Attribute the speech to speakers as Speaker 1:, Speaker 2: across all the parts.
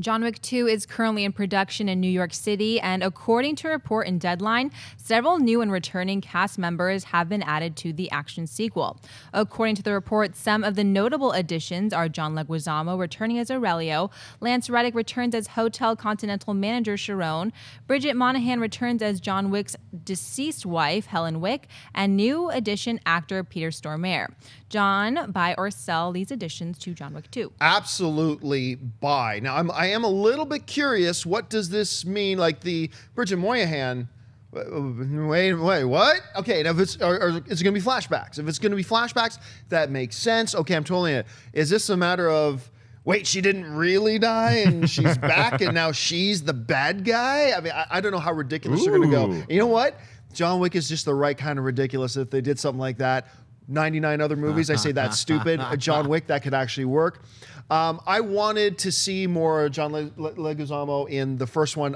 Speaker 1: John Wick 2 is currently in production in New York City, and according to a report in Deadline, several new and returning cast members have been added to the action sequel. According to the report, some of the notable additions are John Leguizamo returning as Aurelio, Lance Reddick returns as Hotel Continental manager Charon, Bridget Moynahan returns as John Wick's deceased wife, Helen Wick, and new addition actor Peter Stormare. John, buy or sell these additions to John Wick 2?
Speaker 2: Absolutely buy. Now, I am a little bit curious. What does this mean? Like the Bridget Moynahan. Wait, what? Okay, now if it's, or is it going to be flashbacks? If it's going to be flashbacks, that makes sense. Okay, I'm totally in it. Is this a matter of, wait, she didn't really die and she's back and now she's the bad guy? I mean, I don't know how ridiculous they're going to go. You know what? John Wick is just the right kind of ridiculous. If they did something like that, 99 other movies, I say that's stupid. John Wick, that could actually work. I wanted to see more John Leguizamo in the first one.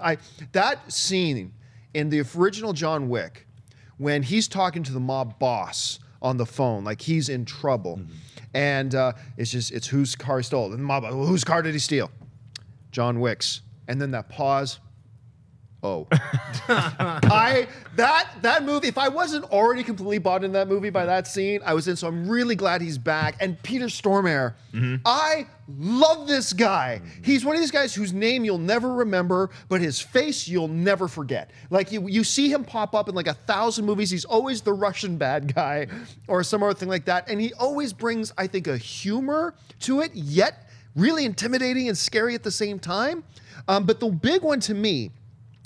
Speaker 2: That scene in the original John Wick, when he's talking to the mob boss on the phone, like he's in trouble, and it's whose car he stole. And the mob, whose car did he steal? John Wick's. And then that pause. Oh, that movie, if I wasn't already completely bought in that movie by that scene, I was in. So I'm really glad he's back. And Peter Stormare, I love this guy. He's one of these guys whose name you'll never remember, but his face you'll never forget. Like you see him pop up in like 1,000 movies. He's always the Russian bad guy or some other thing like that. And he always brings, I think, a humor to it, yet really intimidating and scary at the same time. But the big one to me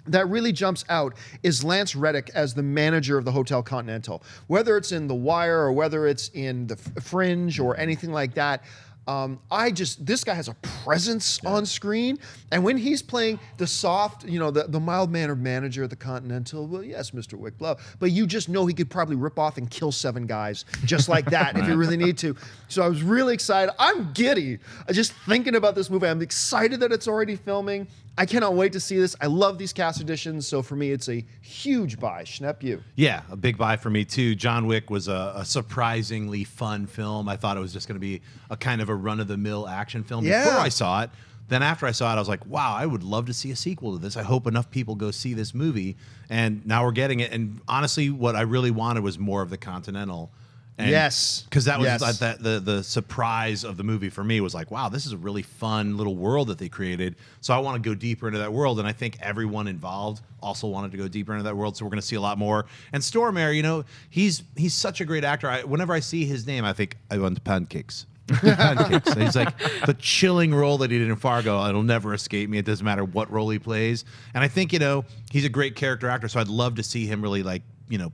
Speaker 2: that really jumps out is Lance Reddick as the manager of the Hotel Continental. Whether it's in The Wire or whether it's in The Fringe or anything like that, this guy has a presence on screen. And when he's playing the soft, the mild-mannered manager of the Continental, well, yes, Mr. Wick, blah. But you just know he could probably rip off and kill 7 guys just like that if you really need to. So I was really excited. I'm giddy just thinking about this movie. I'm excited that it's already filming. I cannot wait to see this. I love these cast additions, so for me, it's a huge buy. Schnepp, you?
Speaker 3: Yeah, a big buy for me, too. John Wick was a surprisingly fun film. I thought it was just going to be a kind of a run-of-the-mill action film before I saw it. Then after I saw it, I was like, wow, I would love to see a sequel to this. I hope enough people go see this movie. And now we're getting it. And honestly, what I really wanted was more of the Continental. And
Speaker 2: yes.
Speaker 3: Because that was the surprise of the movie for me was like, wow, this is a really fun little world that they created. So I want to go deeper into that world. And I think everyone involved also wanted to go deeper into that world. So we're going to see a lot more. And Stormare, he's such a great actor. Whenever I see his name, I think I want pancakes. Pancakes. He's like the chilling role that he did in Fargo. It'll never escape me. It doesn't matter what role he plays. And I think, he's a great character actor. So I'd love to see him really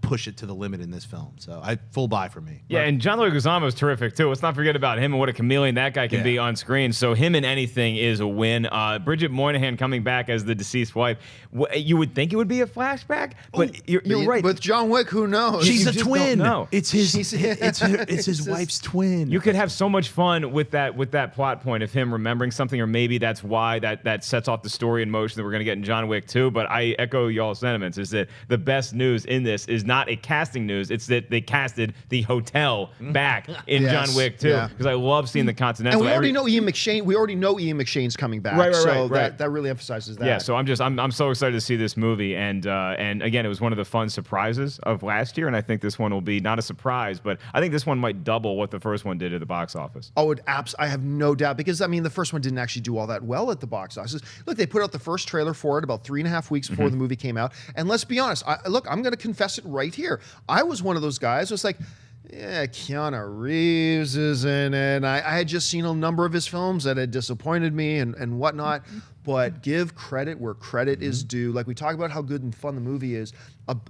Speaker 3: push it to the limit in this film. So full buy for me.
Speaker 4: Yeah, and John Leguizamo is terrific too. Let's not forget about him and what a chameleon that guy can be on screen. So him in anything is a win. Bridget Moynahan coming back as the deceased wife. You would think it would be a flashback, but you're right.
Speaker 2: With John Wick, who knows?
Speaker 3: She's a twin. It's his wife's twin.
Speaker 4: You could have so much fun with that plot point of him remembering something, or maybe that's why that sets off the story in motion that we're going to get in John Wick 2. But I echo y'all's sentiments. Is that the best news in this is not a casting news. It's that they casted the hotel back in John Wick 2, because I love seeing the Continental.
Speaker 2: And we already know Ian McShane. We already know Ian McShane's coming back. Right. That really emphasizes that.
Speaker 4: Yeah. So I'm so excited to see this movie, and again, it was one of the fun surprises of last year, and I think this one will be not a surprise, but I think this one might double what the first one did at the box office.
Speaker 2: Oh, I have no doubt, because the first one didn't actually do all that well at the box office. Look, they put out the first trailer for it about 3.5 weeks before the movie came out, and let's be honest. I'm going to confess it right here. I was one of those guys who was like, yeah, Keanu Reeves is in it. I had just seen a number of his films that had disappointed me and whatnot. But give credit where credit is due. Like we talk about how good and fun the movie is.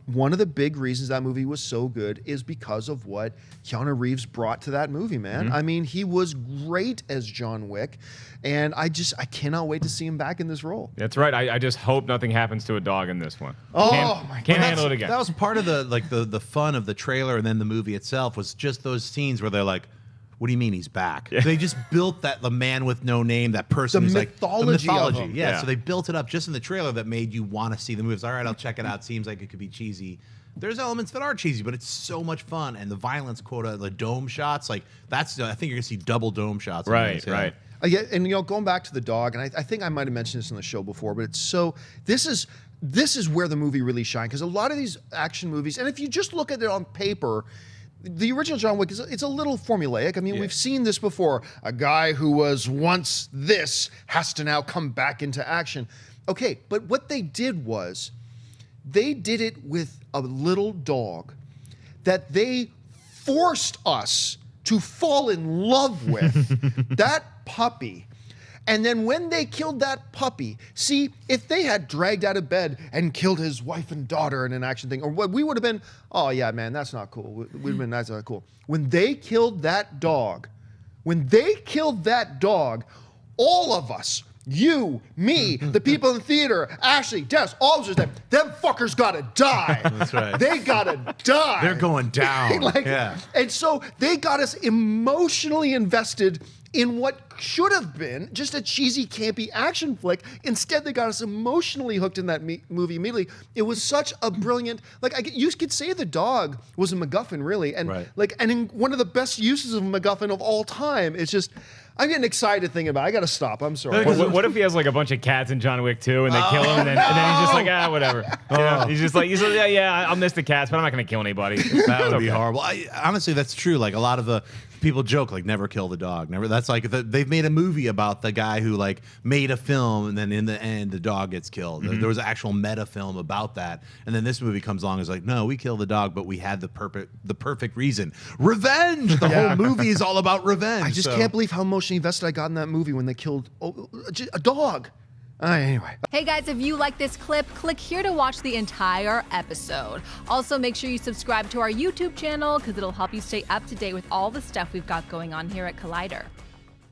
Speaker 2: One of the big reasons that movie was so good is because of what Keanu Reeves brought to that movie, man. He was great as John Wick. And I cannot wait to see him back in this role.
Speaker 4: That's right. I just hope nothing happens to a dog in this one.
Speaker 2: Oh, my God.
Speaker 4: Can't handle it again.
Speaker 3: That was part of the fun of the trailer and then the movie itself was just those scenes where they're like, what do you mean he's back? Yeah. They just built the man with no name, that person who's like the mythology.
Speaker 2: Of him.
Speaker 3: Yeah, so they built it up just in the trailer that made you want to see the movie. All right, I'll check it out. Seems like it could be cheesy. there's elements that are cheesy, but it's so much fun. And the violence quota, the dome shots, like that's, I think you're gonna see double dome shots.
Speaker 4: Right.
Speaker 2: Yeah, and going back to the dog, and I think I might have mentioned this on the show before, but it's so this is where the movie really shined, because a lot of these action movies, and if you just look at it on paper, the original John Wick it's a little formulaic. I mean, we've seen this before. A guy who was once this has to now come back into action. Okay, but what they did was they did it with a little dog that they forced us to fall in love with. That puppy. And then when they killed that puppy, see, if they had dragged out of bed and killed his wife and daughter in an action thing, or what, we would have been, oh yeah, man, that's not cool. We'd have been, that's not cool. When they killed that dog, all of us, you, me, the people in the theater, Ashley, Des, all of us, them fuckers gotta die.
Speaker 3: That's right.
Speaker 2: They gotta die.
Speaker 3: They're going down.
Speaker 2: And so they got us emotionally invested in what should have been just a cheesy, campy action flick. Instead, they got us emotionally hooked in that movie immediately. It was such a brilliant, you could say the dog was a MacGuffin, really, and and in one of the best uses of a MacGuffin of all time. It's just, I'm getting excited thinking about it. I gotta stop. I'm sorry.
Speaker 4: What if he has like a bunch of cats in John Wick 2 and they kill him, and then he's just like, whatever. You know? He's just like, yeah, I'll miss the cats, but I'm not gonna kill anybody.
Speaker 3: That would be horrible. Honestly, that's true. Like a lot of the people joke, like, never kill the dog. Never. That's like they've made a movie about the guy who like made a film, and then in the end the dog gets killed. There was an actual meta film about that, and then this movie comes along and is like, no, we kill the dog, but we had the perfect reason. Revenge. The whole movie is all about revenge.
Speaker 2: I just can't believe how emotionally invested I got in that movie when they killed a dog. Anyway.
Speaker 1: Hey guys, if you like this clip, click here to watch the entire episode. Also, make sure you subscribe to our YouTube channel because it'll help you stay up to date with all the stuff we've got going on here at Collider.